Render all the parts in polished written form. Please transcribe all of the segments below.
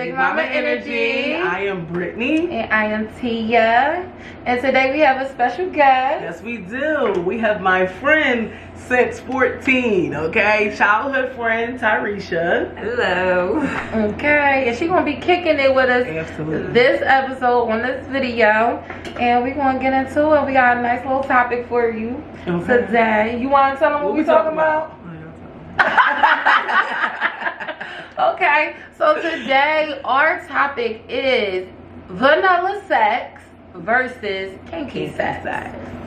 Big Mama Energy. I am Brittany. And I am Tia. And today we have a special guest. Yes, we do. We have my friend since 14, okay? Childhood friend, Tyrisha. Hello. Okay, and she's going to be kicking it with us. Absolutely. This episode on this video. And we're going to get into it. We got a nice little topic for you today. You want to tell them what we're talking about? Okay, so today our topic is vanilla sex versus kinky sex.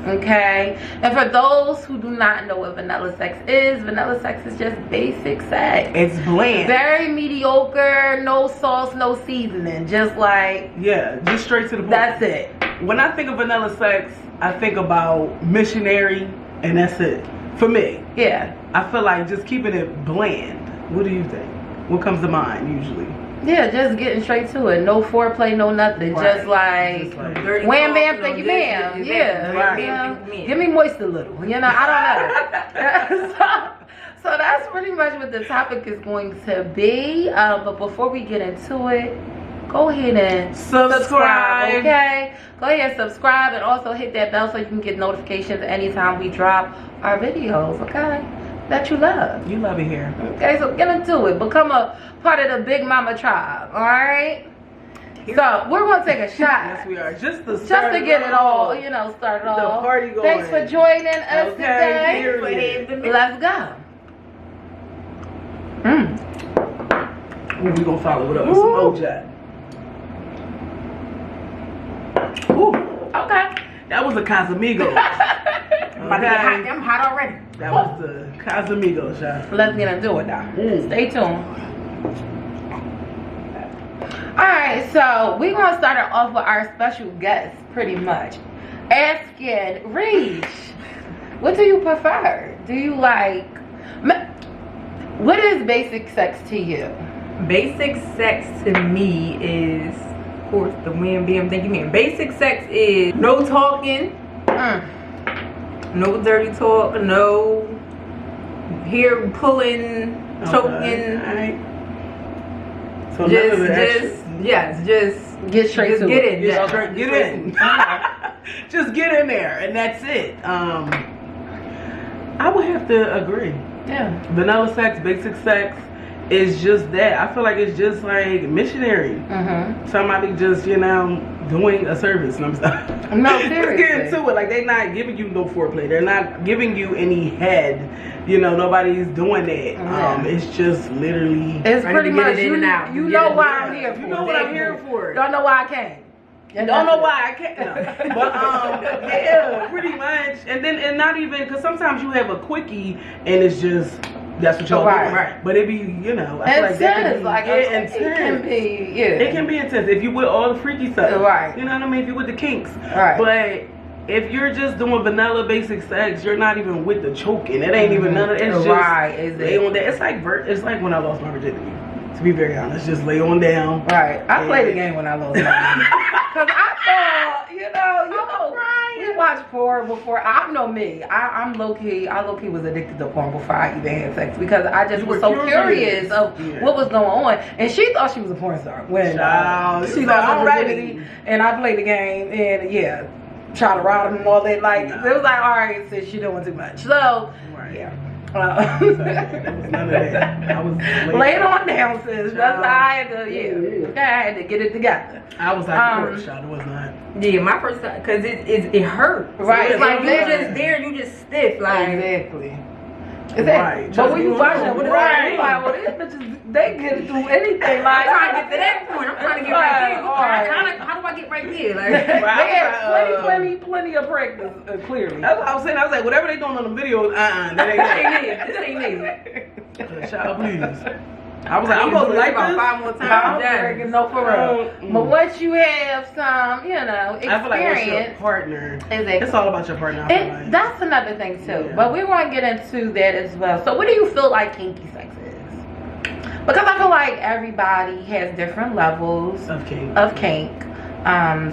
Okay, and for those who do not know what vanilla sex is just basic sex. It's bland. Very mediocre, no sauce, no seasoning, just like, yeah, just straight to the point. That's it. When I think of vanilla sex, I think about missionary, and that's it. For me. Yeah. I feel like just keeping it bland. What do you think? What comes to mind usually? Yeah, just getting straight to it. No foreplay, no nothing. Right. Just like wham bam, thank you ma'am. Yeah. Right. You know, give me moist a little. You know, I don't know. so that's pretty much what the topic is going to be. But before we get into it, go ahead and subscribe. Okay? Go ahead and subscribe and also hit that bell so you can get notifications anytime we drop our videos. Okay? That you love. You love it here. Okay, so get into it. Become a part of the BigMama Tribe. Alright? So we're gonna take a shot. Yes, we are. Just to get it all, you know, started off. The party going. Thanks for joining us today. Period. Let's go. We're gonna follow it up with some OJ. Ooh. Okay. That was a Casamigos. I'm hot already. That was the Casamigos shot. Let's get into it now. Stay tuned. Alright, so we're gonna start it off with our special guest, pretty much. Asking Reach, what do you prefer? Do you like, what is basic sex to you? Basic sex to me is, of course, the wham bam thank you ma'am. Basic sex is no talking, no dirty talk, no hair pulling, choking. Alright. So just get straight to get it. in. Get in. Just get in there, and that's it. I would have to agree. Yeah. Vanilla sex, basic sex is just that. I feel like it's just like missionary. Somebody just, you know, doing a service. No, seriously. Just get into it. Like, they're not giving you no foreplay. They're not giving you any head. You know, nobody's doing that. It's just literally. It's pretty much you know why I'm here for. You know what I'm here for. Don't know why I came. Don't know why I can't. No. But yeah, pretty much. And not even, because sometimes you have a quickie and it's just, that's what y'all doing. Right. But it be, you know, I feel like that can be intense. It can be, yeah. It can be intense if you with all the freaky stuff. Right. You know what I mean? If you with the kinks. Right. But if you're just doing vanilla basic sex, you're not even with the choking. It ain't even none of it. It's just lay on that. It's like when I lost my virginity. To be very honest, just lay on down. Right. I played the game when I lost my virginity. Because I thought, you know, we watched porn before. I know me. I'm low key. I low key was addicted to porn before I even had sex because I just was so curious of what was going on. And she thought she was a porn star when she lost her virginity. And I played the game and yeah, shot around and all that. Like it was like, all right, sis, you're doing too much. So yeah. None of that. I was lay it on down, sis. That's how I had to, I had to get it together. I was like, first shot, it was not. Yeah, my first time, because it hurt. Right. So it's like you just there, you just stiff. Like, exactly. Right. But when you watch it, like, well, these bitches, they get it through anything. Like, I'm trying to get to that point. I'm trying to get right there. How do I get right there? Like, they had plenty of practice, clearly. That's what I was saying. I was like, whatever they doing on the videos, that ain't it. This ain't it. Child, please. I was like, I'm supposed to like about this 5 more times. No, for real. But once you have some, you know, experience, I feel like it's your partner. Exactly. It's all about your partner. And that's another thing too. Yeah. But we want to get into that as well. So, what do you feel like kinky sex is? Because I feel like everybody has different levels of kink.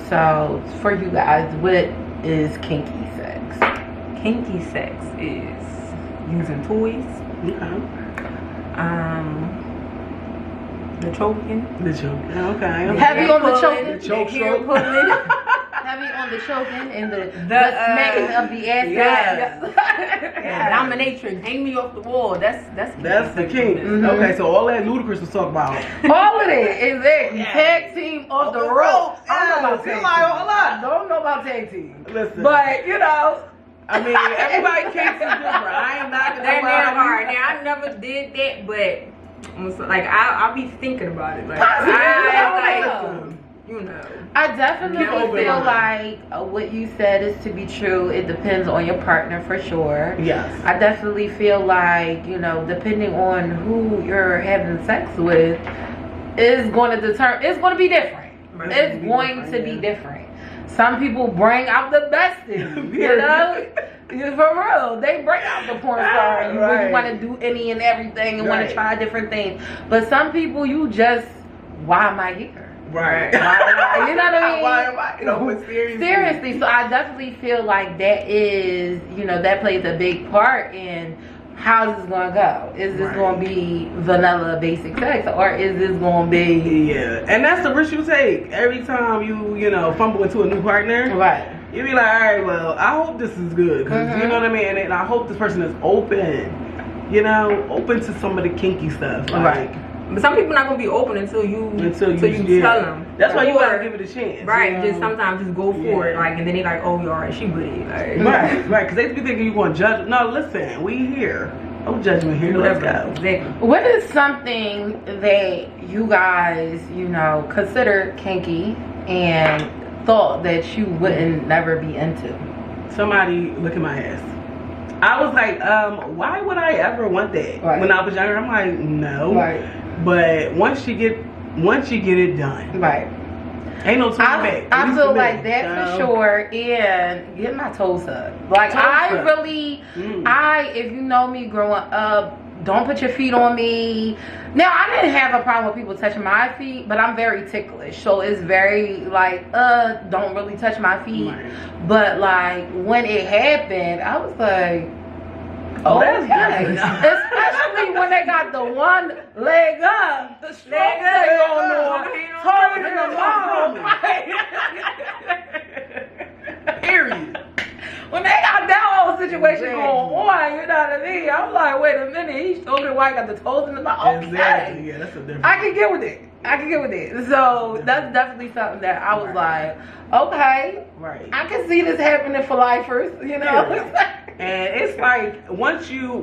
So, for you guys, what is kinky sex? Kinky sex is using toys. The choking. The choking. Okay. Heavy on the choking. The choke stroke. Heavy on the choking and the smacking of the ass. Yes. Dominatrix. Hang me off the wall. That's the king. Okay, so all that Ludacris was talking about. All of it is it. Tag team off the rope. I don't know about tag team. I don't know about tag team. Listen. But, you know. I mean, everybody's case is different. I ain't knocking that hard. Now, I never did that, but like I'll be thinking about it. Like, you know. I definitely feel like what you said is to be true. It depends on your partner for sure. Yes. I definitely feel like, you know, depending on who you're having sex with, is going to determine. It's going to be different. Right. It's going to be different. Some people bring out the best in you, you know? For real. They bring out the porn star and you really want to do any and everything and want to try different things. But some people, you just, why am I here? Right. Why, you know what I mean? Why am I? You know, seriously. So I definitely feel like that is, you know, that plays a big part in how this is going to go. Is this going to be vanilla basic sex, or is this going to be... Yeah, and that's the risk you take. Every time you know, fumble into a new partner, right? You be like, all right, well, I hope this is good. You know what I mean? And I hope this person is open, you know, open to some of the kinky stuff. Like, but some people not going to be open until you tell them. That's why you got to give it a chance. Right, you know? just sometimes just go for it. Like, and then they like, oh, you alright, she with it. Like, right, because they be thinking you going to judge. No, listen, we here. No judgment here. Let's go. Exactly. What is something that you guys, you know, consider kinky and thought that you wouldn't never be into? Somebody look at my ass. I was like, why would I ever want that? When I was younger, I'm like, no. But once you get it done, ain't no turning back. I feel like that for sure. And get my toes sucked. Like if you know me growing up, don't put your feet on me. Now, I didn't have a problem with people touching my feet, but I'm very ticklish. So it's very like, don't really touch my feet. But like when it happened, I was like, oh, that's nice. Especially when they got the one leg up, the stroke thing on, toes in the ball. Period. When they got that whole situation going on, you know what I mean? I'm like, wait a minute, he's showing me why he got the toes in the mouth. Okay. Exactly, yeah, that's a difference. I can get with it. So that's definitely something that I was like, okay, I can see this happening for lifers, you know? And it's like, once you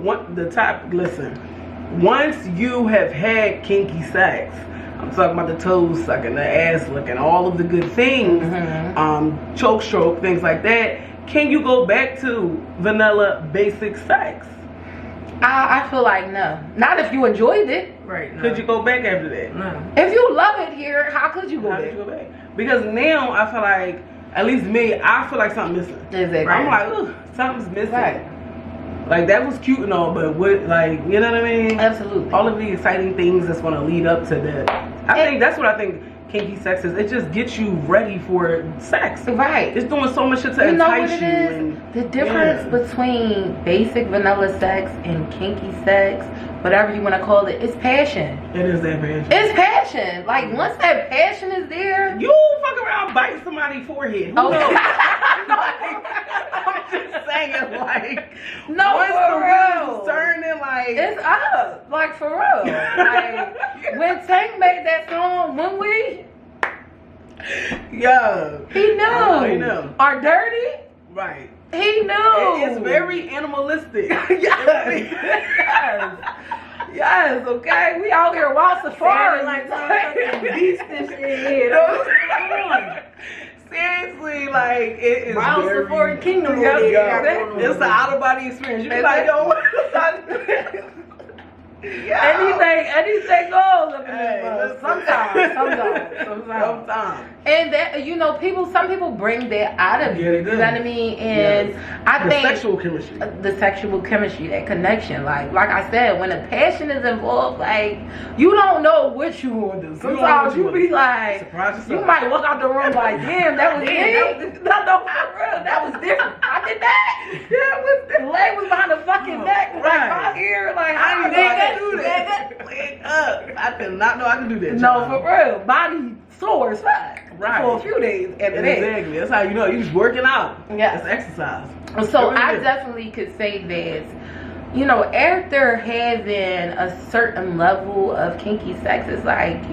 have had kinky sex, I'm talking about the toes sucking, the ass licking, all of the good things, choke stroke, things like that. Can you go back to vanilla basic sex? I feel like no. Not if you enjoyed it. Right. No. Could you go back after that? No. If you love it here, how could you go back? Because now I feel like, at least me, I feel like something's missing. Exactly. I'm like, ugh, something's missing. Like, that was cute and all, but what, like, you know what I mean? Absolutely. All of the exciting things that's going to lead up to that. I think that's what I think kinky sex is. It just gets you ready for sex. Right. It's doing so much shit to entice you. And the difference between basic vanilla sex and kinky sex, whatever you want to call it, is passion. It is that passion. It's passion. Like, once that passion is there, you fuck around biting somebody's forehead. Who knows? I'm just saying, like, no, once for real. Turning, like, it's up. Like, for real. Like, when Tank made that song, when we, he knew. He knew. Are dirty? Right. He knew. It's very animalistic. Yes, okay. We out here wild safari. Like beast and shit. Seriously, like, it is wild safari kingdom. It's the out of body experience. You be like, yo, anything goes. Sometimes. And that, you know, some people bring that out of you. You know what I mean? And I think the sexual chemistry, that connection. Like I said, when the passion is involved, like, you don't know what you want to do. Sometimes you be like, you might walk out the room like, damn, that was me. No, for real, that was different. I did that. Yeah, the leg was behind the fucking neck, like out here, like I did that. do that. Wake up. I did not know I could do that. No, for real. Body sore as fuck. Right. For a few days after that. Exactly. That's how you know you're just working out. Yeah. It's exercise. So I definitely could say that, you know, after having a certain level of kinky sex, it's like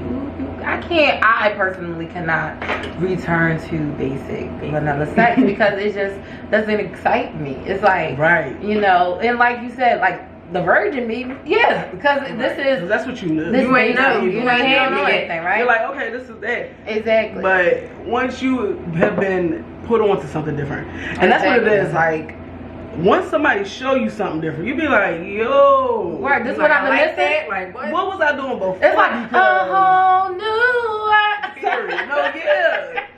I personally cannot return to basic vanilla sex because it just doesn't excite me. It's like, right, you know, and like you said, like the virgin me, yeah, because this is, that's what you knew. You ain't know, you ain't know anything, right? You're like, okay, this is that. Exactly. But once you have been put onto something different, and that's what it is, like, once somebody show you something different, you be like, yo, right, this is what I've been missing. Like, what was I doing before? It's like a whole new period. No, yeah.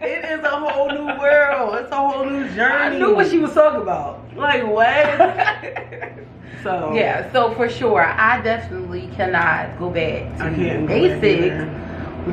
It is a whole new world. It's a whole new journey. I knew what she was talking about. Like, what? So yeah, so for sure, I definitely cannot go back to basics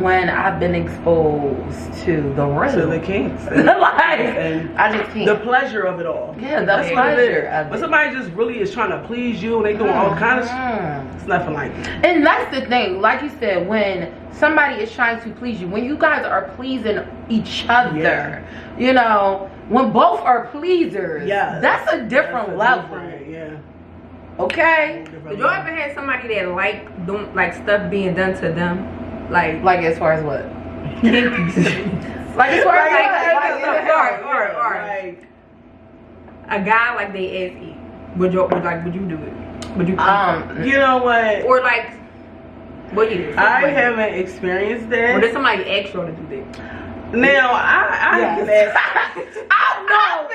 when I've been exposed to the real, to the kinks, and I just can't. The pleasure of it all. Yeah, the pleasure of it. When somebody just really is trying to please you and they doing all kind of shit, it's nothing like it. And that's the thing, like you said, when somebody is trying to please you, when you guys are pleasing each other, you know, when both are pleasers, that's a different level. Yeah. Okay. Did you ever had somebody that like stuff being done to them? Like as far as what? Like as far as like a guy like they ass eat. Would you do it? Would you? You know what? Or like, what you do? I haven't experienced that. Or did somebody ask you to do that? Now I have been asked. I know.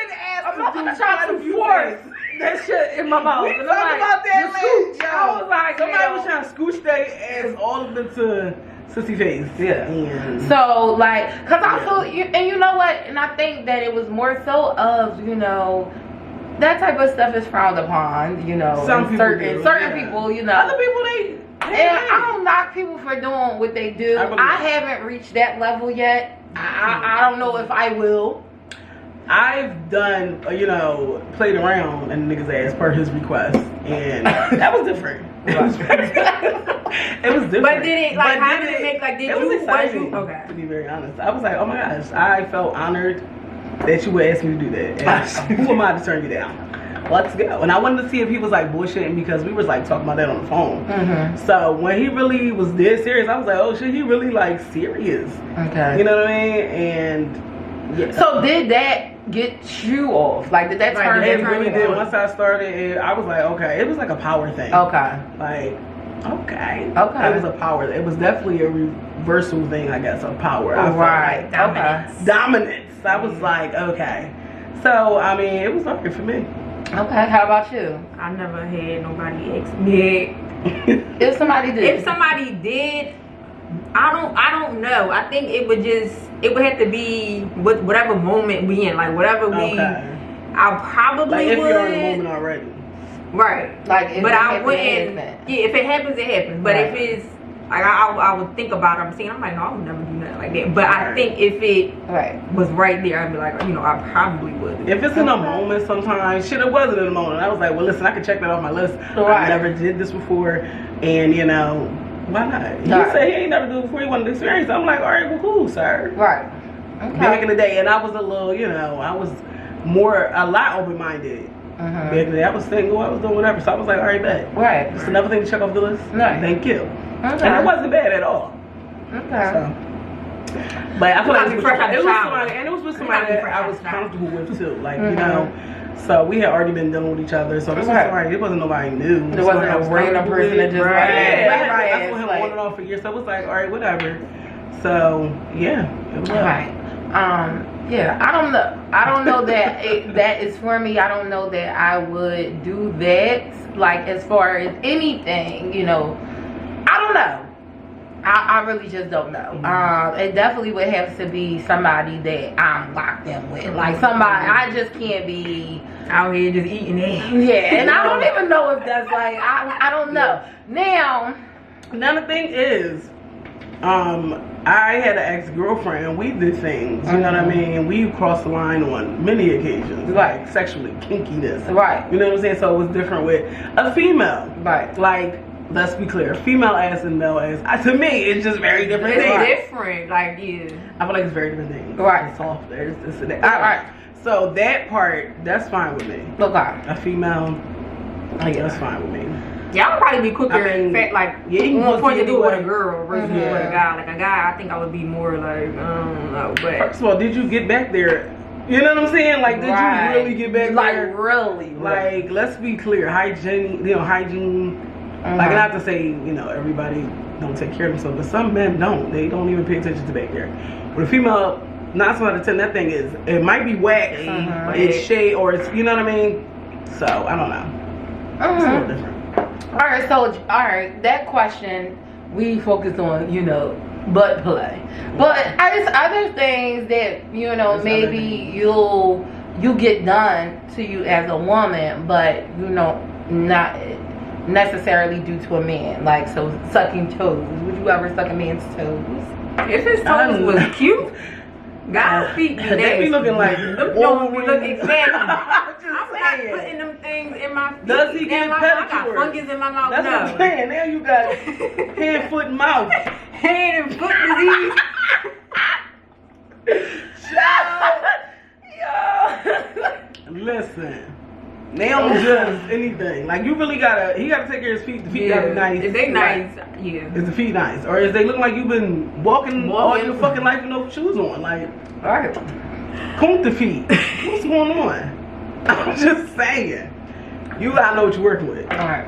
I'm not gonna try to force that shit in my mouth. We talked about that last. I was like, somebody was trying to scooch their ass all of them to sissy face. Yeah. So like, cause I feel, and you know what? And I think that it was more so of, you know, that type of stuff is frowned upon. You know, certain people, you know. Other people and I don't knock people for doing what they do. I haven't reached that level yet. I don't know if I will. I've done, you know, played around in the nigga's ass per his request, and that was different. It was different. But did it, like, how did it make, like, did it was exciting, okay. To be very honest. I was like, oh my gosh, I felt honored that you would ask me to do that. And who am I to turn you down? Let's go. And I wanted to see if he was like bullshitting because we was like talking about that on the phone. So when he really was dead serious, I was like, oh shit, he really like serious. Okay. You know what I mean? And yeah. So did that get you off? Like, did that turn it really did. Once I started, I was like, okay. It was like a power thing. Okay. Like, okay. Okay. It was a power. It was definitely a reversal thing, I guess, of power. Right. Like dominance. I was like, okay. So, I mean, it was okay for me. Okay. How about you? I never had nobody ask me. If somebody did. If somebody did, I don't know. I think it would have to be whatever moment we in, like whatever we. I probably like if would. you're in the moment already. Right. Like, but I wouldn't. Yeah, if it happens, it happens. But if it's like I would think about it. I'm like, no, I would never do nothing like that. But I think if it was right there, I'd be like, you know, I probably would. If it's in a moment, sometimes shit, it wasn't in a moment. I was like, well, listen, I can check that off my list. I never did this before, and you know, why not? He said he ain't never do it before. He wanted to experience it. I'm like, all right, well, cool, sir. Right. Okay. Back in the day, and I was a little, you know, I was a lot open-minded. Back in the day, I was single, I was doing whatever, so I was like, all right, bet. Right. Just another thing to check off the list. Right. Thank you. Okay. And it wasn't bad at all. Okay. So. But I feel like it was with somebody that I was comfortable with too. Like, you know, so we had already been dealing with each other. So this was somebody, it wasn't nobody new. There wasn't a random person that just I put him on and off for years. So it was like, all right, whatever. So yeah, it was right. Yeah, I don't know that that is for me. I don't know that I would do that. Like, as far as anything, you know, I don't know. I really just don't know. It definitely would have to be somebody that I'm locked in with. Like, somebody, I just can't be out here just eating it. Yeah, and I don't even know if that's like, I don't know. Now the thing is, I had an ex-girlfriend and we did things, you know what I mean? We crossed the line on many occasions, like sexually kinkiness. Right. You know what I'm saying? So it was different with a female. Right. Like, let's be clear, female ass and male ass, to me, it's just very different things. It's different, like, yeah. I feel like it's very different things. Right. It's soft, there's this and that. All right. So that part, that's fine with me. Okay. A female, that's fine with me. Y'all would probably be quicker in fact, like, on point to do it with a girl versus with a guy. Like, a guy, I think I would be more like, I don't know, but. First of all, did you get back there? You know what I'm saying? Like, did you really get back there? Like, really? Like, let's be clear, hygiene, like, not to say, everybody don't take care of themselves, but some men don't. They don't even pay attention to back there. But a female, 9 out of 10, that thing is, it might be waxy, it's shade, or it's, you know what I mean? So, I don't know. It's a little different. Alright, that question, we focused on, butt play. But there's other things that, maybe you get done to you as a woman, but, not necessarily due to a man. Like, so sucking toes. Would you ever suck a man's toes? If his toes was cute, God's feet be they be looking like don't be looking exactly. I'm not putting them things in my feet. Does he get pedicure? I got fungus in my mouth. That's what I'm saying. Now you got hand, foot, and mouth. Hand and foot disease. Listen. They don't judge anything. Like, you really he gotta take care of his feet. The feet gotta be nice. If they nice, Is the feet nice? Or is they look like you've been walking all your fucking life with no shoes on? Like, alright. Count the feet. What's going on? I'm just saying. You gotta know what you're working with. Alright.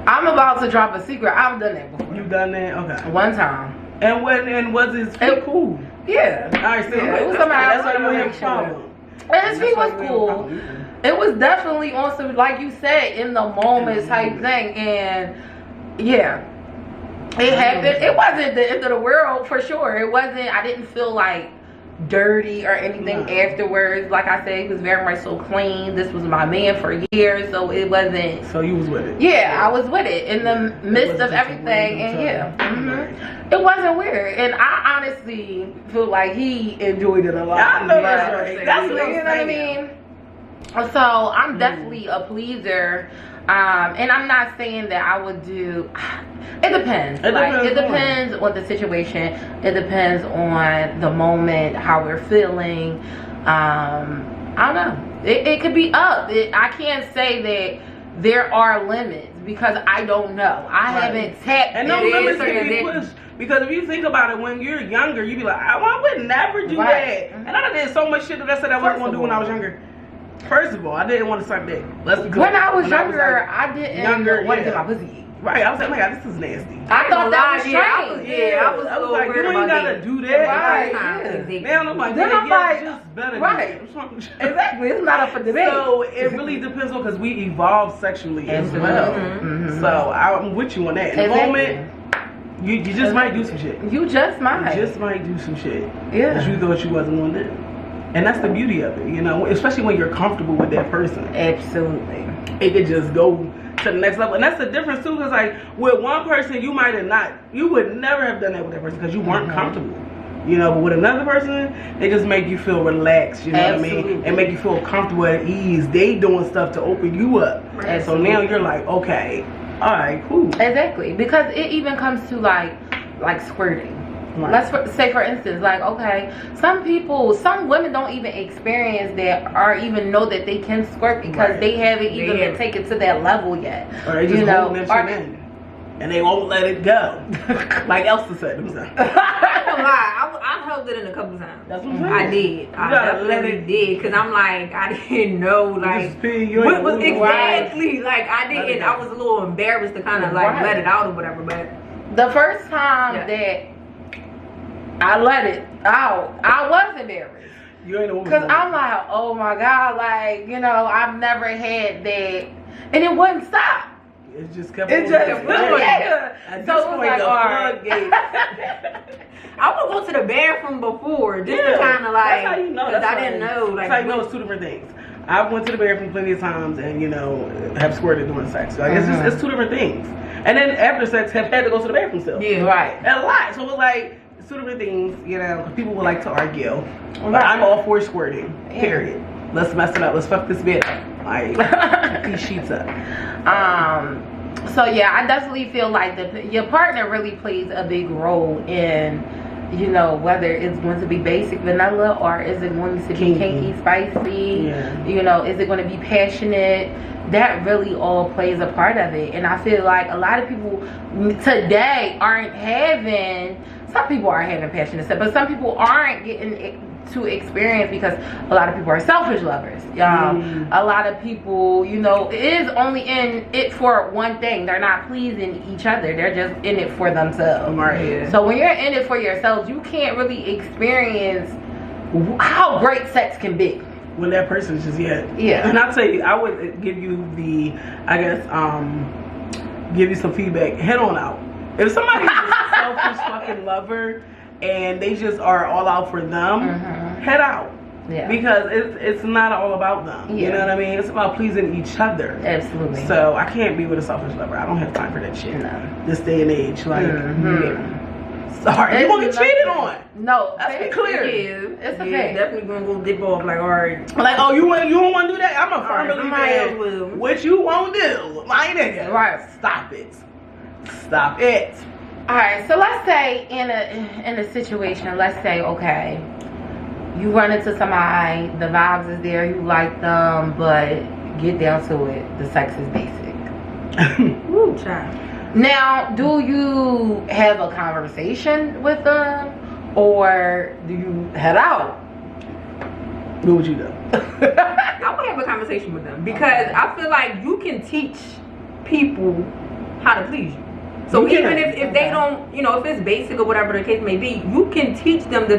I'm about to drop a secret. I've done that before. You done that? Okay. One time. And was his feet cool? Yeah. Alright, so it was somebody that's why you have a problem. And his feet was cool. It was definitely on some, like you said, in the moment type thing. And yeah, it happened. It wasn't the end of the world for sure. It wasn't, I didn't feel like dirty or anything afterwards. Like I said, he was very much so clean. This was my man for years, so it wasn't. So you was with it? Yeah, I was with it in the midst of everything. And it wasn't weird. And I honestly feel like he enjoyed it a lot. I know that's right. That's what you know what I mean? So I'm definitely a pleaser, and I'm not saying that I would do. It depends. It depends on the situation. It depends on the moment, how we're feeling. I don't know. It could be up. I can't say that there are limits because I don't know. I haven't tapped. And no limits can be pushed. Because if you think about it, when you're younger, you be like, I would never do that. And I did so much shit that I said I wasn't gonna do when I was younger. First of all, I didn't want to suck dick. Let's be clear. When I was younger, I didn't want to get my pussy. Right, I was like, oh my God, this is nasty. I thought that was strange. I was like, you ain't gotta do that. Right, Man, I'm like, then I'm like, just better. Right. Exactly, it's not up for debate. So it really depends on, because we evolve sexually as well. So I'm with you on that. In the moment, you just might do some shit. You just might. You just might do some shit. Yeah. That you thought you wasn't gonna do. And that's the beauty of it, especially when you're comfortable with that person. Absolutely. It could just go to the next level. And that's the difference too, because like with one person, you would never have done that with that person because you weren't comfortable. But with another person, they just make you feel relaxed, what I mean? And make you feel comfortable at ease. They doing stuff to open you up. Absolutely. So now you're like, okay, all right, cool. Exactly. Because it even comes to like squirting. Right. Let's say for instance, like, okay, some women don't even experience that or even know that they can squirt because they haven't even been taken to that level yet. Or they just hold that shit in. And they won't let it go. Like Elsa said themselves. I don't lie. I held it in a couple times. That's what I'm saying. I did. I definitely did. Because I'm like, I didn't know, like, what was exactly, like, I didn't, I was a little embarrassed to kind of, like, let it out or whatever, but. The first time that I let it out, I was embarrassed. You ain't know what because I'm like, oh my God, like, I've never had that. And it wouldn't stop. It just kept going. So it was like, all right. I would go to the bathroom before just to kind of like, that's how you know. Because I didn't know. Like, that's how you know it's two different things. I went to the bathroom plenty of times and, have squirted during sex. So I guess it's two different things. And then after sex, have had to go to the bathroom still. Yeah, right. And a lot. So it was like, two different things, people would like to argue. But I'm all for squirting, period. Let's mess it up. Let's fuck this bit up. Like, these sheets up. So yeah, I definitely feel like your partner really plays a big role in, you know, whether it's going to be basic vanilla or is it going to be kinky spicy. Yeah. You know, is it going to be passionate? That really all plays a part of it. And I feel like a lot of people today aren't having, some people are having passionate stuff, but some people aren't getting to experience because a lot of people are selfish lovers. A lot of people, you know, is only in it for one thing. They're not pleasing each other. They're just in it for themselves. Right. Yeah. So when you're in it for yourselves, you can't really experience how great sex can be. When that person is just Yeah. And I'll tell you, I would give you the, I guess, give you some feedback. Head on out. If somebody is a selfish fucking lover and they just are all out for them, head out. Yeah. Because it's not all about them. Yeah. You know what I mean? It's about pleasing each other. Absolutely. So I can't be with a selfish lover. I don't have time for that shit. No. This day and age, like, sorry, you gonna get cheated on. No, let's be clear. It's a Yeah, fact. definitely gonna go dip off. Like, all right. Like, oh, you don't want to do that? I'm a firm somebody believer. will. What you won't do, my nigga. Right. Stop it. Stop it. All right, so let's say in a situation, let's say, okay, you run into somebody, the vibes is there, you like them, but get down to it, the sex is basic. Woo, child. Now, do you have a conversation with them, or do you head out? What would you do? I would have a conversation with them because I feel like you can teach people how to please you. So even if they don't, you know, if it's basic or whatever the case may be, you can teach them the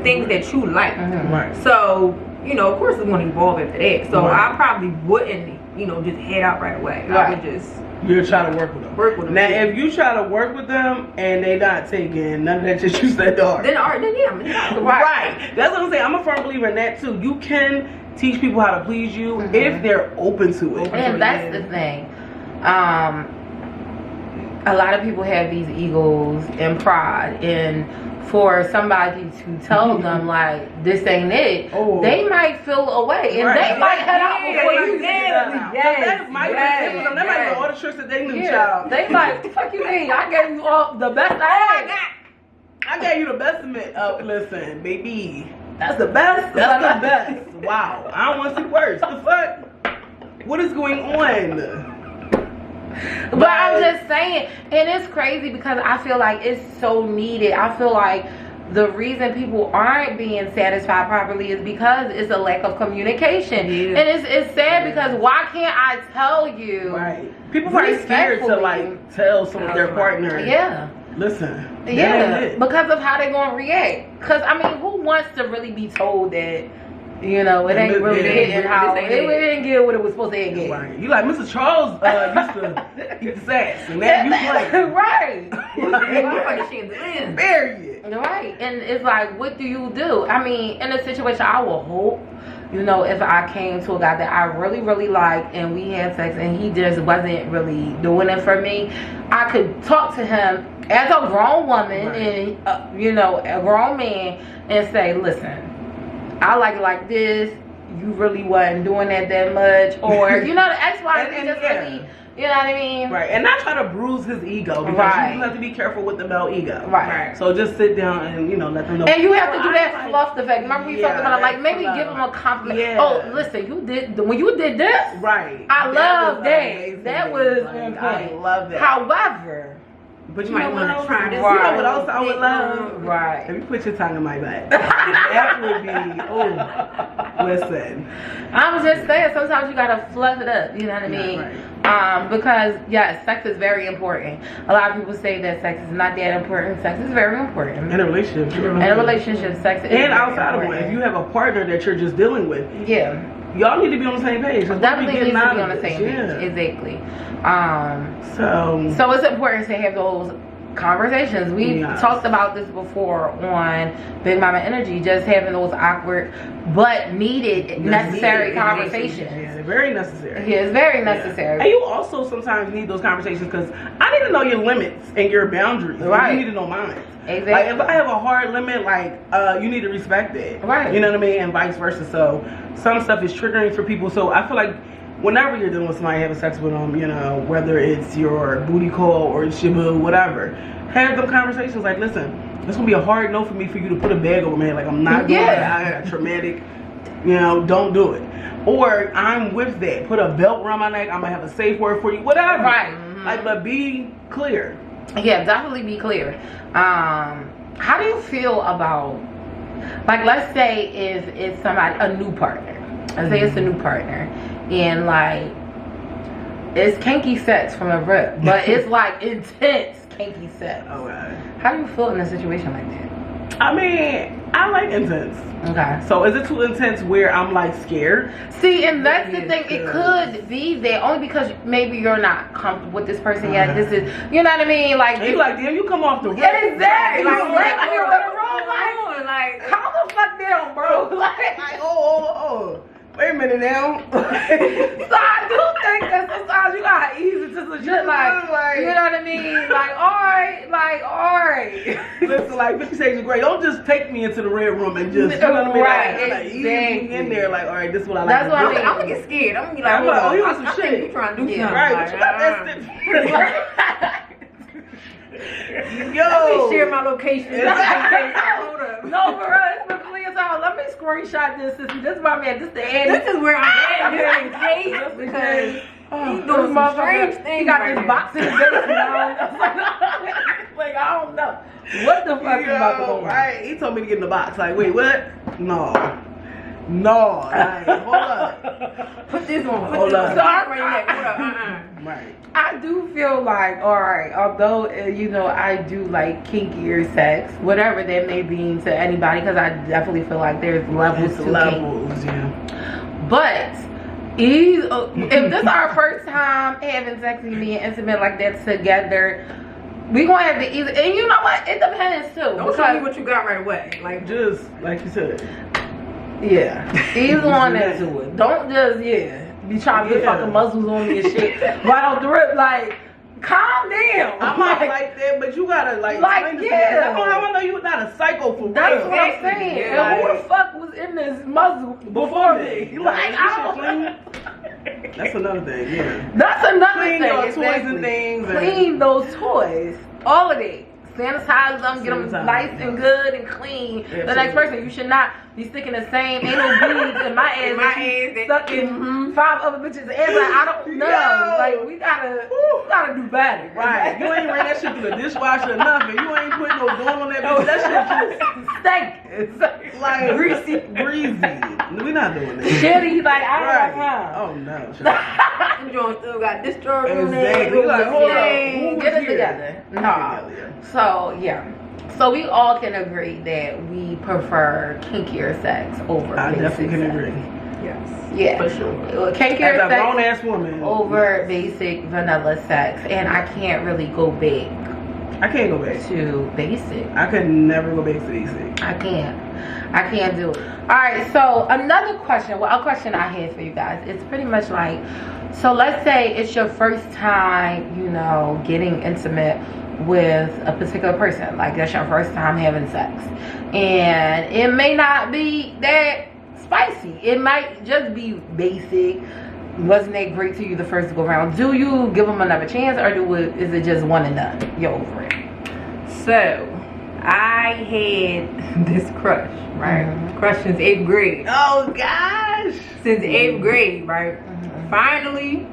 things that you like. Right. So, you know, of course it's going to evolve after that. So I probably wouldn't, you know, just head out right away. I would just You're trying to work with them. Now, if you try to work with them and they not taking none of that shit you said, dog. Then yeah, I'm gonna right. That's what I'm saying. I'm a firm believer in that too. You can teach people how to please you if they're open to it. And that's the thing. A lot of people have these egos and pride, and for somebody to tell them like this ain't it, they might feel away, and they might head out before you get them. That might be all the tricks that they knew, child. They might, fuck you mean? I gave you all the best I got. I gave you the best of listen, baby. That's the best. That's the best. Wow. I don't want to see words. The fuck? What is going on? But I'm just saying, and it's crazy because I feel like it's so needed. I feel like the reason people aren't being satisfied properly is because it's a lack of communication. And it's sad because why can't I tell you? Right. People are scared to like tell some of their partner. Yeah. Listen. Yeah. Because of how they gonna react. Because I mean, who wants to really be told that? You know, it ain't really hitting how it didn't get what it was supposed to get. Right. You like Mr. Charles used to eat the sass, and now you play. Right. Period. Right. And it's like, what do you do? I mean, in a situation, I will hope, you know, if I came to a guy that I really, really liked and we had sex and he just wasn't really doing it for me, I could talk to him as a grown woman and, you know, a grown man and say, listen, I like it like this. You really wasn't doing that much, or you know, the X, Y, and just really, you know what I mean? Right, and not try to bruise his ego because you have to be careful with the male ego. Right. So just sit down and let them know. And you have to do that fluff effect. Remember we talked about it, like maybe give them a compliment. Yeah. Oh, listen, you did when you did this. Right. I love that. That was on point. I love that. However. But you might want to try this. You know what else I would love? Right. If you put your tongue in my butt. That would be, listen. I'm just saying, sometimes you gotta fluff it up, you know what I mean? Right. Because, yes, sex is very important. A lot of people say that sex is not that important. Sex is very important. In a relationship. In a relationship, sex is and outside of one, if you have a partner that you're just dealing with. Yeah. Y'all need to be on the same page. Definitely need to be on the same page. Exactly. So it's important to have those conversations. We talked about this before on Big Mama Energy, just having those awkward but needed necessary conversations. Yeah, very necessary. Yeah, it's very necessary. And you also sometimes need those conversations because I need to know your limits and your boundaries. Right. You need to know mine. Exactly. Like if I have a hard limit, like you need to respect it. Right. You know what I mean? And vice versa. So some stuff is triggering for people. So I feel like whenever you're dealing with somebody having sex with them, you know, whether it's your booty call or it's your boo, whatever, have them conversations like, listen, it's gonna be a hard no for me for you to put a bag over my head. Like, I'm not doing it. I had a traumatic, you know, don't do it. Or I'm with that. Put a belt around my neck. I'm gonna have a safe word for you. Whatever. Right. Like, but be clear. Yeah, definitely be clear. How do you feel about, like, let's say if it's somebody, a new partner. Let's say it's a new partner, and like it's kinky sex from a rip, but it's like intense kinky sex. Okay. How do you feel in a situation like that? I mean, I like intense. Okay. So is it too intense where I'm like scared? See, and that's the thing. It could be that only because maybe you're not comfortable with this person yet. This is, you know what I mean? Like, you like, damn, you come off the exactly. Like, Like, calm the fuck down, bro. Like, oh. Wait a minute now. So I do think that sometimes you gotta ease it to some shit, like, you know what I mean? Like, alright. Listen, like 50 Shades of Grey, don't just take me into the red room and just, you know what I mean? Right, like ease me in there, like, alright, this is what I like. That's what I mean. I'm gonna get scared. I'm gonna be like, I'm like, oh, you want some I shit? think you trying to do something. Right, like, but you got that Yo. Let me share my location. Hold up. No, for us, but please, let me screenshot this. This is my man. This the Eddie. This is where I'm at, just in case, because he's doing some strange things. He got right this now. box in the basement. Like, I don't know. What the fuck is about to go on? Right, he told me to get in the box. Like, wait, what? No, like, hold up. Put this on. Hold up. So Right. I do feel like, alright, although, you know, I do like kinkier sex, whatever that may mean to anybody, because I definitely feel like there's levels to levels, yeah. But if this is our first time having sex and being intimate like that together, we gonna have to either, and you know what, it depends too. Don't tell me what you got right away. Like, just like you said. Yeah, either one into it. Don't just be trying to put fucking muscles on me and shit right off the rip. Like, calm down. I might like that, but you gotta like yeah. How I know you're not a psycho for real. That's what I'm saying. Yeah, and who the fuck was in this muzzle before me? Like, I don't. That's another thing. Yeah. That's another Clean thing. those toys and things. Clean those toys. All of it. Sanitize them, get them nice and good and clean. Absolutely. The next person, you should not be sticking the same anal beads in my ass. Stuck in 5 other bitches' ass. Like, I don't know. Yo. Like, we gotta do better. Right. You ain't ran that shit through the dishwasher or nothing. You ain't putting no doing on that bitch. That shit just stank. like greasy. We not doing that. Shitty. Like, I don't know. Oh no. you don't still got discharge on Exactly. Like, hold up. Get it together. No. So so we all can agree that we prefer kinkier sex over I basic definitely can sex. agree. Yes. Yeah, for sure. Kinkier As a sex grown ass woman over basic vanilla sex, and I can't really go back. I can't go back to basic. I could never go back to basic. I can't do it. All right. So another question. Well, a question I had for you guys. It's pretty much like, so let's say it's your first time, you know, getting intimate with a particular person. Like, that's your first time having sex, and it may not be that spicy. It might just be basic. Wasn't that great to you the first go round? Do you give them another chance, or is it just one and done? You're over it. So I had this crush, right? Crush since 8th grade. Oh gosh. Since 8th grade, right? Finally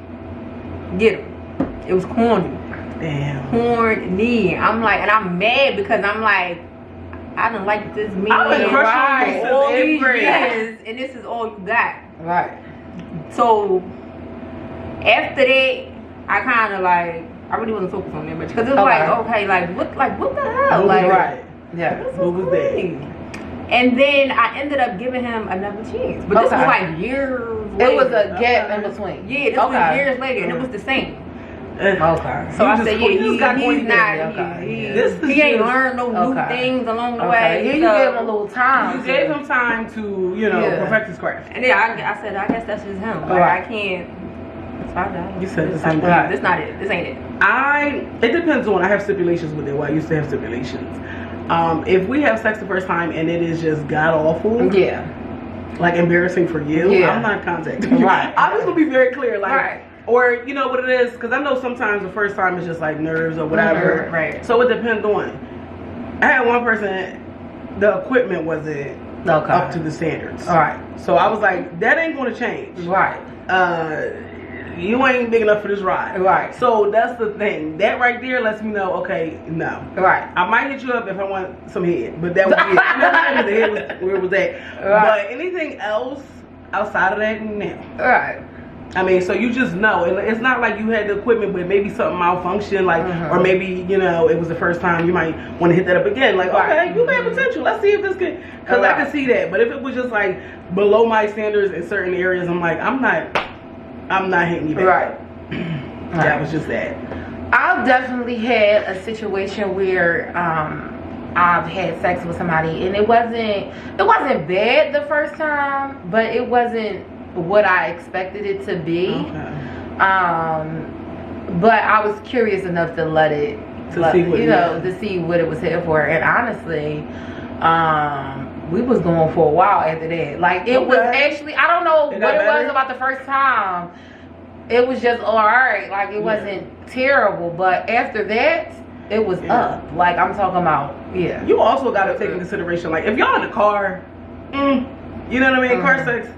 get him. It was corny. Damn. Corny. I'm like, and I'm mad because I'm like, I don't like this man I've been crushing on you since all 8th these grade. years, and this is all you got. Right. So after that, I kind of like, I really wasn't focused on that much because it was like, okay, what the hell, Right. Yeah. What was that? And then I ended up giving him another chance, but this was like years later. It was a gap in between. Yeah, this was years later, and it was the same. Okay. So I said, yeah, he's not. He ain't learned no new things along the way. Yeah, you gave him a little time. You gave him time to, you know, perfect his craft. And then I said, I guess that's just him. Like, I can't. You said the same thing. This not it. This ain't it. It depends on. I have stipulations with it. Well, I used to have stipulations. If we have sex the first time and it is just god awful, like embarrassing for you, Yeah. I'm not contacting you. Right. I'm just gonna be very clear, like, Right. or you know what it is, because I know sometimes the first time is just like nerves or whatever. Right. So it depends on. I had one person, the equipment wasn't up to the standards. All right. So I was like, that ain't gonna change. Right. You ain't big enough for this ride. Right. So that's the thing. That right there lets me know, okay, no. Right. I might hit you up if I want some head, but that was it. You know what I'm saying? The head was where it was at. Right. But anything else outside of that, no. Right. I mean, so you just know. And it's not like you had the equipment, but maybe something malfunctioned, like, or maybe, you know, it was the first time, you might want to hit that up again. Like, okay, you have potential. Let's see if this can, because I can see that. But if it was just like below my standards in certain areas, I'm like, I'm not hitting you back. Right. That was just that. I've definitely had a situation where I've had sex with somebody and it wasn't bad the first time, but it wasn't what I expected it to be. Okay. But I was curious enough to let it to see what it was here for. And honestly, we was going for a while after that. Like it was actually, I don't know what it was about the first time. It was just all right. Like it wasn't terrible, but after that, it was up. Like I'm talking about, You also got to take into consideration, like if y'all in the car, you know what I mean? Car sex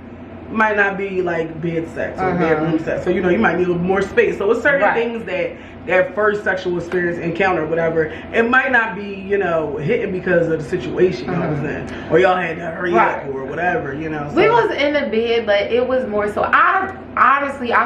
might not be like bed sex or bedroom sex. So, you know, you might need more space. So it's certain things that first sexual experience encounter, whatever, it might not be, you know, hitting because of the situation y'all was in. Or y'all had to hurry up or whatever, you know. So. We was in the bed, but it was more so, I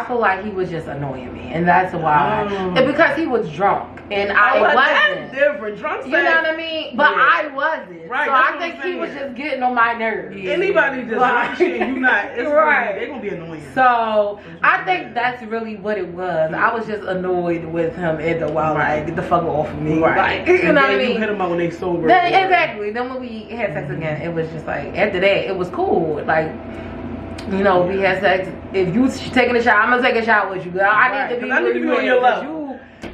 feel like he was just annoying me. And that's why. Because he was drunk. And I wasn't. That's different. Drunk sex. You know what I mean? But I wasn't. Right. So I think he was just getting on my nerves. Anybody just drunk shit, you not. It's they're going to be annoying. So I think that's really what it was. I was just annoyed with him after a while. Like, get the fuck off of me. Like, you know what I mean? You hit them up when they sober. Exactly. Then when we had sex again, it was just like, after that, it was cool. Like, you know, we had sex. If you taking a shower, I'm going to take a shower with you. Girl. I need to be on your level.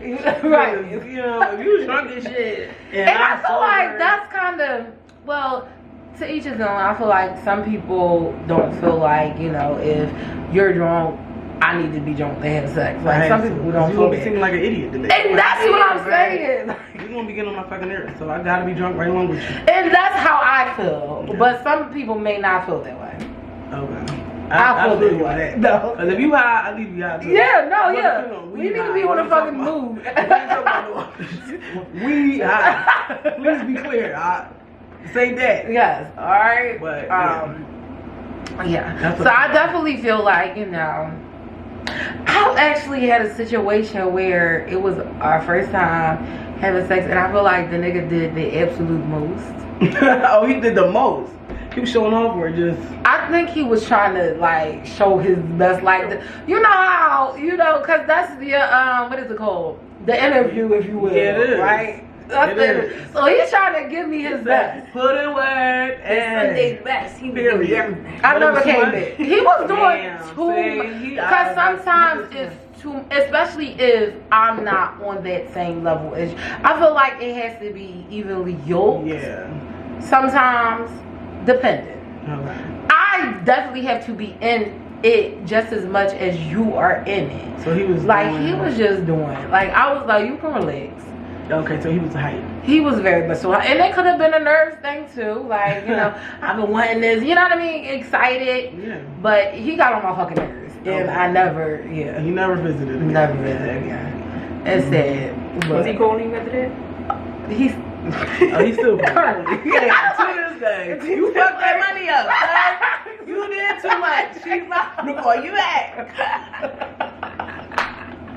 Right. You know, if you was drunk and shit. And I feel like that's kind of, well, to each his own. I feel like some people don't feel like, you know, if you're drunk, I need to be drunk to have sex. Like some people don't feel that. You seeming like an idiot today. And that's what I'm saying. You're going to be getting on my fucking nerves, so I got to be drunk right along with you. And that's how I feel. Yeah. But some people may not feel that way. Okay. I feel you on that. No. Because if you high, I leave you high too. Yeah, no, we need to be on a fucking move. We high. Please be clear. Say that. Yes. All right. But, yeah. So I definitely feel like, you know, I actually had a situation where it was our first time having sex, and I feel like the nigga did the absolute most. Oh, he did the most. He was showing off, or just? I think he was trying to like show his best, like you know how because that's the what is it called? The interview, if you will. Yeah, it is. Right. That's it. So he's trying to give me his best. Put in work and Sunday's best. He was doing everything. I never came back. He was doing too much. Because sometimes it's too, especially if I'm not on that same level as you. I feel like it has to be evenly yoked. Yeah. Sometimes, dependent. Okay. I definitely have to be in it just as much as you are in it. So he was like he was just doing. Like I was like, you can relax. Okay, so he was hype. He was very much so, and it could have been a nerves thing too. Like, you know, I've been wanting this, you know what I mean? Excited. Yeah. But he got on my fucking nerves. And I never, He never visited again. Never visited again. It's sad. Was he calling you after that? He's he's still currently. Yeah, to this day. You fucked that money up, son. You did too much. She's not gonna call you back.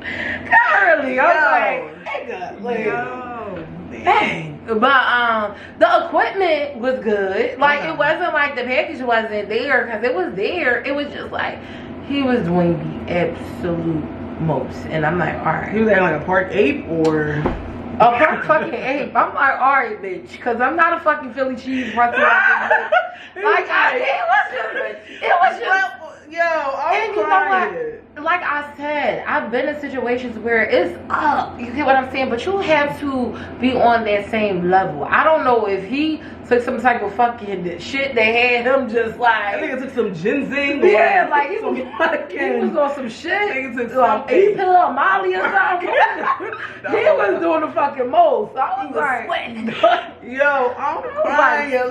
Currently, I'm like, nigga, dang. But the equipment was good. Like it wasn't like the package wasn't there, because it was there. It was just like he was doing the absolute most, and I'm like, all right. He was acting like a park ape or a park fucking ape. I'm like, all right, bitch, because I'm not a fucking Philly cheese like it was just. Yo, I'm crying. Like I said, I've been in situations where it's up. You get what I'm saying? But you have to be on that same level. I don't know if he took some type of fucking shit. They had him just like. I think it took some ginseng. Yeah, like he was on some shit. I think it took something. He put on Molly or something. He was doing the fucking most. I was like, sweating. Yo, I'm crying. You're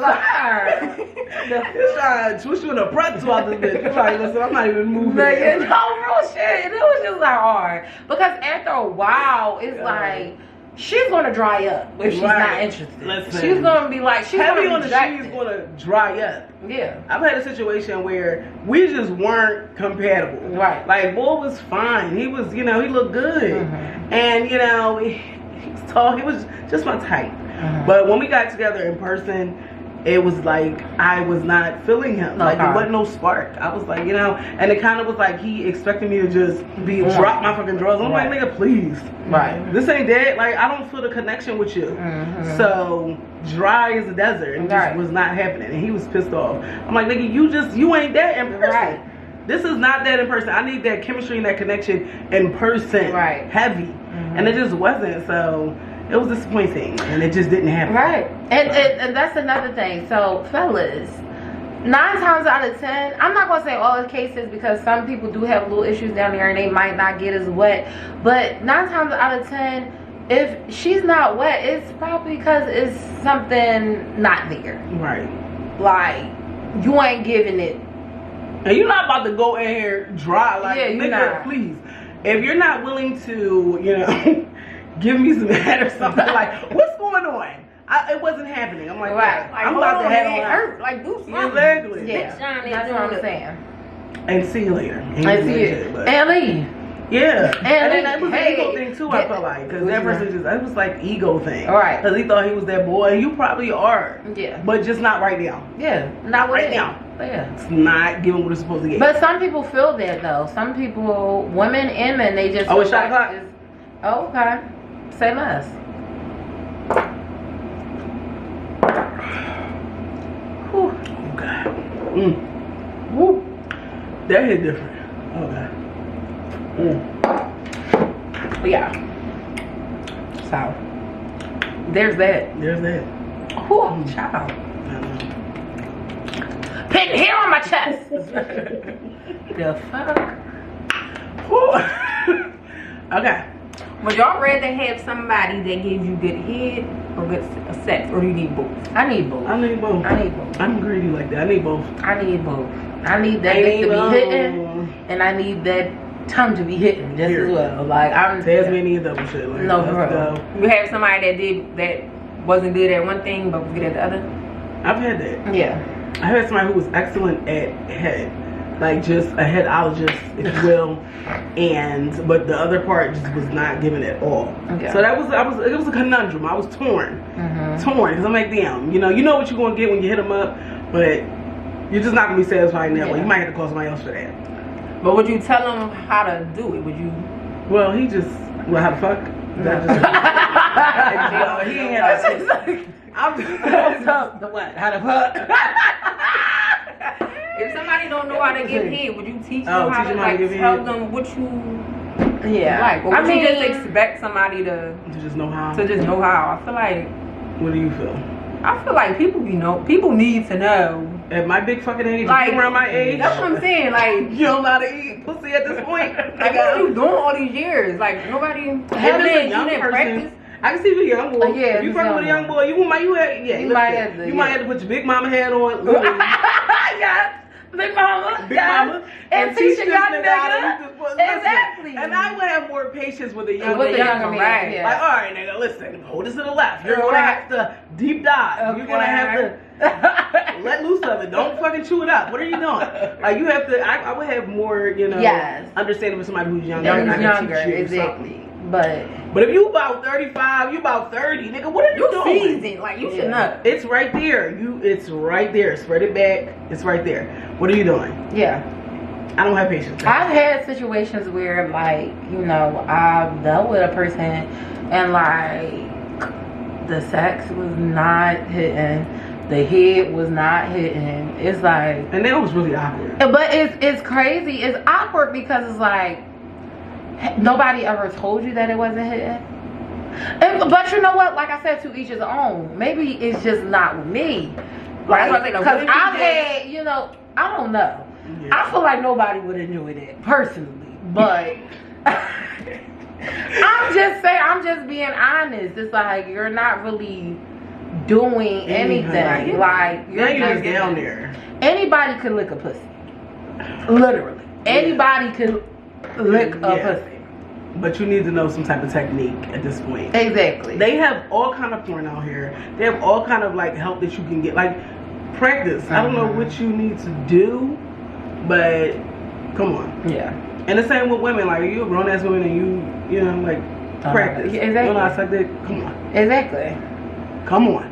trying to twist you in a pretzel out this bitch. You're like, listen, I'm not even moving. But you know, real shit. And it was just like hard. Because after a while, it's like, she's gonna dry up if she's not interested. Listen, she's gonna be like, she's heavy gonna on the she's gonna dry up. Yeah. I've had a situation where we just weren't compatible. Right. Like, boy was fine. He was, you know, he looked good. And, you know, he was tall. He was just my type. But when we got together in person, it was like I was not feeling him. Like there wasn't no spark. I was like, you know, and it kind of was like he expected me to just drop my fucking drawers. I'm like, nigga, please. Right. This ain't that. Like, I don't feel the connection with you. So dry as a desert, and just was not happening. And he was pissed off. I'm like, nigga, you ain't that in person. This is not that in person. I need that chemistry and that connection in person. Heavy. And it just wasn't. So it was disappointing, and it just didn't happen. And that's another thing. So, fellas, 9 times out of 10, I'm not gonna say all the cases because some people do have little issues down there and they might not get as wet. But 9 times out of 10, if she's not wet, it's probably because it's something not there. Like you ain't giving it. And you're not about to go in here dry. Like, you're nigga, not. Please. If you're not willing to, you know, give me some head or something, like, what's going on? It wasn't happening. I'm like, I'm about to head on out. Like, do something. Exactly. Yeah, that's what I'm saying. And see you later. And see you. And leave. Yeah. And then leave. that was an ego thing too, I felt like. Because that person just, it was like ego thing. Because he thought he was that boy. You probably are. Yeah. But just not right now. Yeah. Not right now. Yeah. It's not giving what it's supposed to get. But some people feel that though. Some people, women and men, they just it's shot clock. Oh, okay. Say less. Whew. Oh God. Woo. That hit different. Oh God. But yeah. So there's that. Whew, child. Pin hair on my chest. The fuck? Okay. Would y'all rather have somebody that gives you good head or good sex, or do you need both? I need both. I'm greedy like that. I need both. I need that dick to be hitting, and I need that tongue to be hitting just as well. Like I'm Tasmanian double shit. Like, no, for real. You have somebody that wasn't good at one thing but was good at the other? I've had that. Yeah. I had somebody who was excellent at head. Like just a headologist, if you will, but the other part just was not given at all. So it was a conundrum. I was torn because I'm like, damn, you know what you're gonna get when you hit them up, but you're just not gonna be satisfied in that way. You might have to call somebody else for that. But would you tell him how to do it? Would you? Well, how to fuck? He ain't had I'm just what? How to fuck? If somebody don't know how to give head, would you teach them how to tell them what you like? Or would you just expect somebody to just know how? I feel like. What do you feel? I feel like people need to know. At my big fucking age, like, around my age. That's what I'm saying. Like, you don't know how to eat pussy at this point. Like, what are you doing all these years? Like, nobody. You didn't practice. I can see you a young boy. If you fucking with a young boy, you might have to put your big mama hat on. Yes. Big mama. And teach a young nigga. Exactly. And I would have more patience with a young man. Right. Like, all right, nigga, listen, hold this to the left. You're gonna have to deep dive. You're gonna have to let loose of it. Don't fucking chew it up. What are you doing? Like, you have to. I would have more, understanding with somebody who's younger. Exactly. But if you about 35, you about 30, nigga, what are you doing? Seasoned. Like, you should know. It's right there. It's right there. Spread it back. It's right there. What are you doing? Yeah. I don't have patience. I've had situations where, like, I've dealt with a person and, like, the sex was not hitting. The head was not hitting. It's like... And that was really awkward. But it's crazy. It's awkward because it's like... Nobody ever told you that it wasn't hitting? But you know what? Like I said, to each his own. Maybe it's just not with me. Like, because I've had, you know, I don't know. Yeah. I feel like nobody would enjoy that personally, but I'm just saying, I'm just being honest. It's like you're not really doing anything. Like you're just down there. Anybody could lick a pussy. Literally, anybody could lick a pussy. But you need to know some type of technique at this point. Exactly. They have all kind of porn out here. They have all kind of like help that you can get. Like practice. I don't know what you need to do, but come on. Yeah. And the same with women. Like you a grown ass woman and you know, like practice. Exactly. You know how to suck dick? Come on. Exactly. Come on.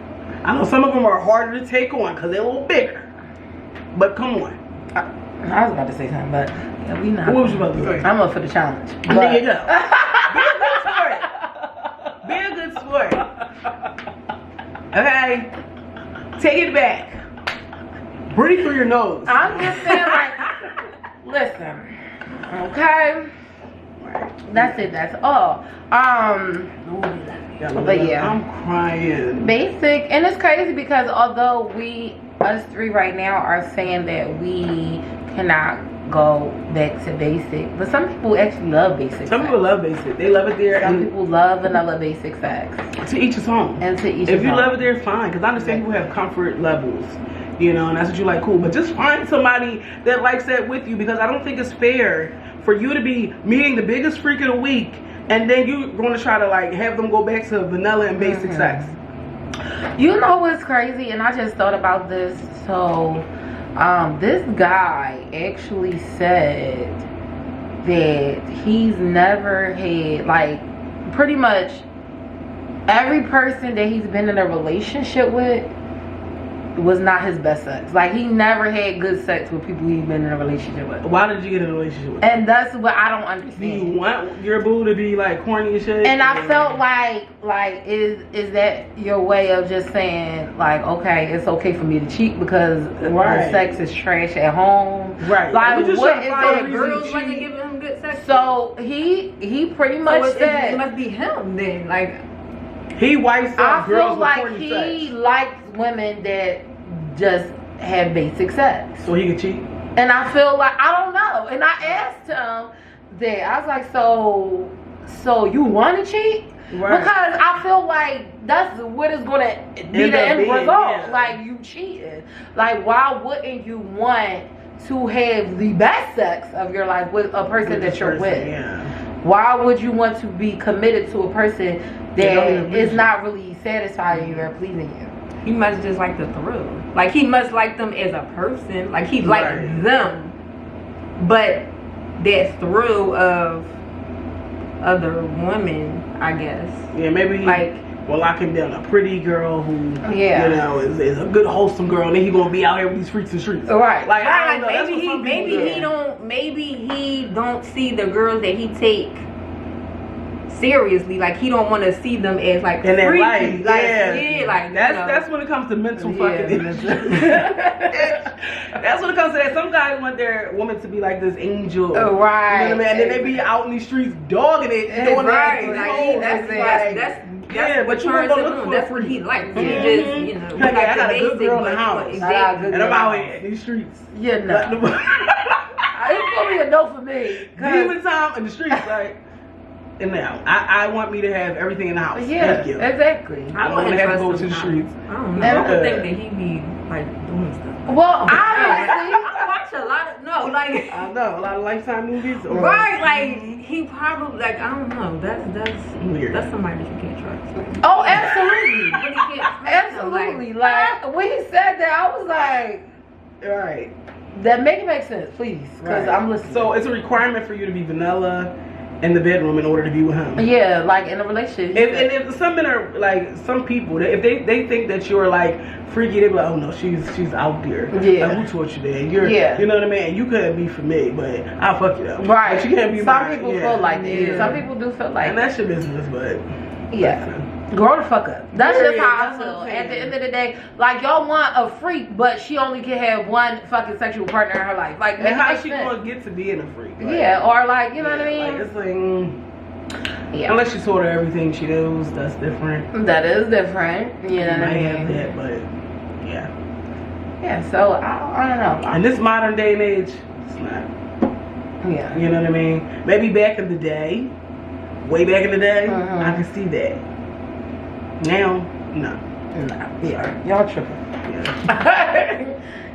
I know some of them are harder to take on because they're a little bigger. But come on. I was about to say something, but yeah, we not. What was you about to say? I'm up for the challenge. There you go. Be a good sport. Be a good sport. Okay. Take it back. Breathe through your nose. I'm just saying, like, listen. Okay. That's it. That's all. But yeah, I'm crying. Basic, and it's crazy because although us three right now are saying that we cannot go back to basic, but some people actually love basic. Some people love basic. They love it there. Some people love vanilla basic sex. To each his own. And to each. If you love it there, fine. Because I understand people have comfort levels. You know, and that's what you like, cool. But just find somebody that likes that with you, because I don't think it's fair for you to be meeting the biggest freak of the week and then you're going to try to like have them go back to vanilla and basic sex. You know what's crazy? And I just thought about this. So, this guy actually said that he's never had, like, pretty much every person that he's been in a relationship with was not his best sex. Like, he never had good sex with people he's been in a relationship with. Why did you get in a relationship with? And that's what I don't understand. Do you want your boo to be like corny and shit? And I felt like is that your way of just saying like, okay, it's okay for me to cheat because the sex is trash at home? Right. Like, what is that? Girls like to give him good sex. So he pretty much said it must be him then. Like, he wipes up girls with corny sex. I feel like he likes women that just have basic sex. So he can cheat? And I feel like, I don't know. And I asked him that. I was like, so you want to cheat? Right. Because I feel like that's what is going to be the end result. Yeah. Like, you cheating. Like, why wouldn't you want to have the best sex of your life with a person that you're with? Yeah. Why would you want to be committed to a person that is not really satisfying you or pleasing you? He must just like the thrill. Like, he must like them as a person. Like, he liked them. But that thrill of other women, I guess. Yeah, maybe like, well, lock him down. A pretty girl who, you know, is a good wholesome girl, and then he gonna be out here with these freaks and streets. Right. Like, I don't know. Maybe he don't see the girls that he take seriously. Like, he don't want to see them as like in that light. Like that's when it comes to mental fucking that's when it comes to that. Some guys want their woman to be like this angel, right? You know what I mean? And then they be out in these streets dogging it, doing that's but you want to look for that's what he likes. He just, you know, I got a good girl in the house, and I'm out here in these streets. Yeah, no. It's gonna be a no for me. Demon time in the streets, like. And now, I want me to have everything in the house. Yeah, thank you. Exactly. I don't want to have to go to the streets. I don't know. I don't think that he be like doing stuff. Well, obviously, I watch a lot of I know a lot of Lifetime movies. Right, like he probably like I don't know. That's weird. That's somebody that you can't trust. Oh, absolutely. Absolutely. Like when he said that, I was like, right. That make sense, please, because I'm listening. So it's a requirement for you to be vanilla in the bedroom in order to be with him. Yeah, like in a relationship. And if some men are like, some people, if they think that you're like freaky, they be like, oh no, she's out there. Yeah. Like, who taught you that? You know what I mean? You couldn't be for me, but I'll fuck you up. Right. But you can't be Some people feel like that. Yeah. Some people do feel like and that's your business, but grow the fuck up. That's just how I feel. At the end of the day, like, y'all want a freak, but she only can have one fucking sexual partner in her life. Like, and how she gonna get to being a freak? Like, or like, you know what I mean? Like, it's like, Yeah. Unless you taught her everything she knows, that's different. That is different. You know what I mean? Have that, but yeah. Yeah, so I don't know. In this modern day and age, it's not. Yeah. You know what I mean? Maybe back in the day, way back in the day, I could see that. Now, no. Nah. Yeah. Y'all tripping. Yeah.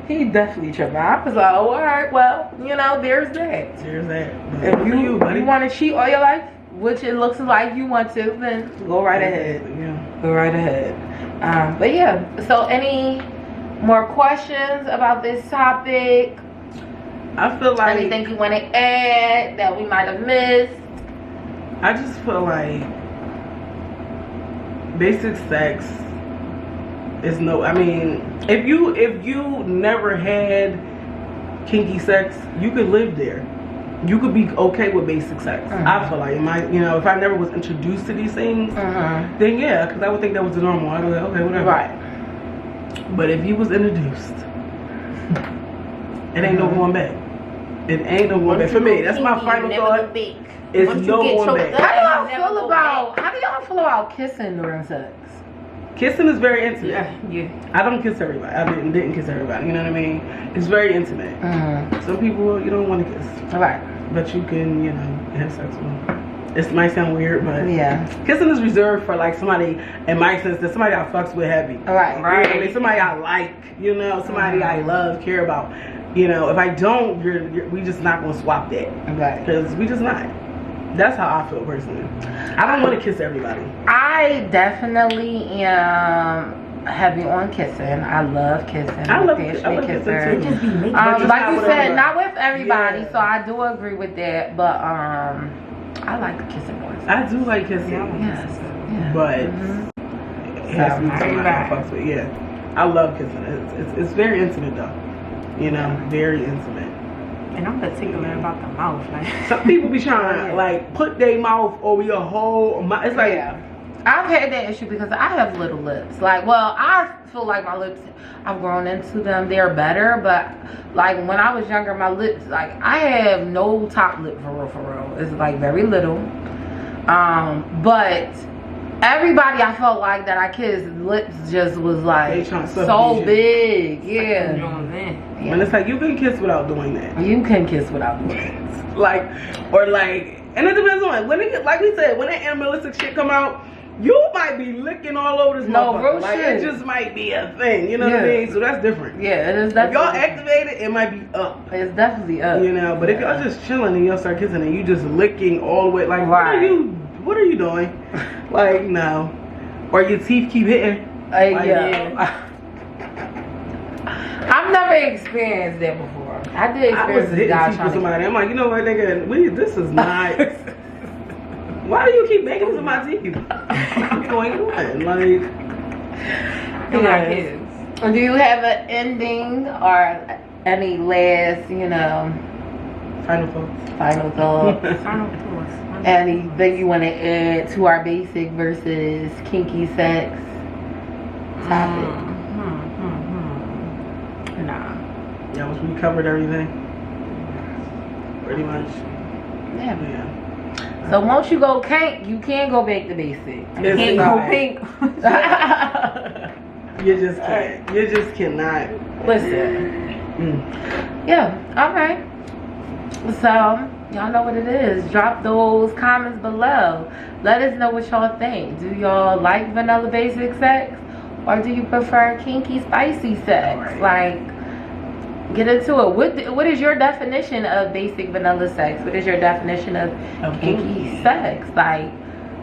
He definitely tripping. I was like, oh, all right, well, you know, there's that. There's that. But If you buddy. want to cheat all your life, which it looks like you want to, then go right ahead. Yeah. Go right ahead. But yeah, so any more questions about this topic? I feel like Anything you want to add that we might have missed? I just feel like basic sex is no. I mean, if you never had kinky sex, you could live there. You could be okay with basic sex. I feel like, if I never was introduced to these things, then yeah, because I would think that was the normal. I'd be like, okay, whatever. Right. But if you was introduced, it ain't no going back. It ain't no going back. For me, that's my final thought. It's no going back. How do y'all feel about kissing during sex? Kissing is very intimate. Yeah. I don't kiss everybody. I didn't kiss everybody. You know what I mean? It's very intimate. Some people you don't want to kiss. Right. But you can, have sex with them. It might sound weird, but yeah, kissing is reserved for like somebody, in my sense, that somebody I fucks with heavy. Right. Right. I mean, somebody I like, somebody I love, care about. If I don't, we just not gonna swap that. Right. Because we just not. That's how I feel personally. I don't want to kiss everybody. I definitely am heavy on kissing. I love kissing. I love kissing kissing too. Just be making like you said, not with everybody, Yeah. so I do agree with that. But I like kissing boys. I do like kissing. Yes. Yeah. But it has to be somebody I fucks with. Yeah. I love kissing. It's very intimate though. Very intimate. And I'm particular about the mouth. Like. Some people be trying to like put their mouth over your whole mouth. It's like I've had that issue because I have little lips. I feel like my lips, I've grown into them. They're better, but like when I was younger, my lips, like I have no top lip for real. It's like very little. But everybody I felt like that I kissed, lips just was like so big. Yeah. And it's like you can kiss without doing that. You can kiss without doing it. And it depends on when it, like we said, when that animalistic shit come out, you might be licking all over this motherfucker. Real shit. It just might be a thing. You know what I mean? So that's different. Yeah, it is If definitely. y'all activate it, it might be up. It's definitely up. But if y'all just chilling and y'all start kissing and you just licking all the way, like what are you doing? Like no. Or your teeth keep hitting. I've never experienced that before. I did experience I was this hitting guy teeth trying with to. somebody. I'm like, you know what, nigga, this is not. Why do you keep making this in my teeth? What's going on? Like, Do you have an ending or any last, final thoughts? final thoughts? Anything you want to add to our basic versus kinky sex topic? Nah. Yeah, we covered everything. Pretty much. Yeah. So once you go kink, you can go back to basic. You can't go pink. You just can't. You just cannot. Listen. Yeah, alright. So, y'all know what it is. Drop those comments below. Let us know what y'all think. Do y'all like vanilla basic sex? Or do you prefer kinky spicy sex? Like, get into it. What is your definition of basic vanilla sex? What is your definition of kinky sex? Like,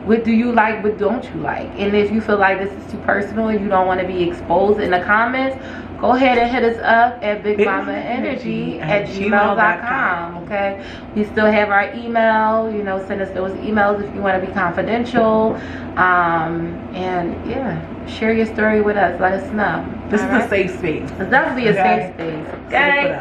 what do you like, what don't you like? And if you feel like this is too personal and you don't want to be exposed in the comments, go ahead and hit us up at bigmamenergy@gmail.com. Okay, we still have our email. Send us those emails if you want to be confidential. And yeah, share your story with us. Let us know. This is a safe space. It's definitely a safe space. Okay.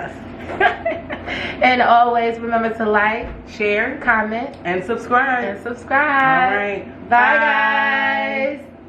And always remember to like, share, comment, and subscribe. All right. Bye guys.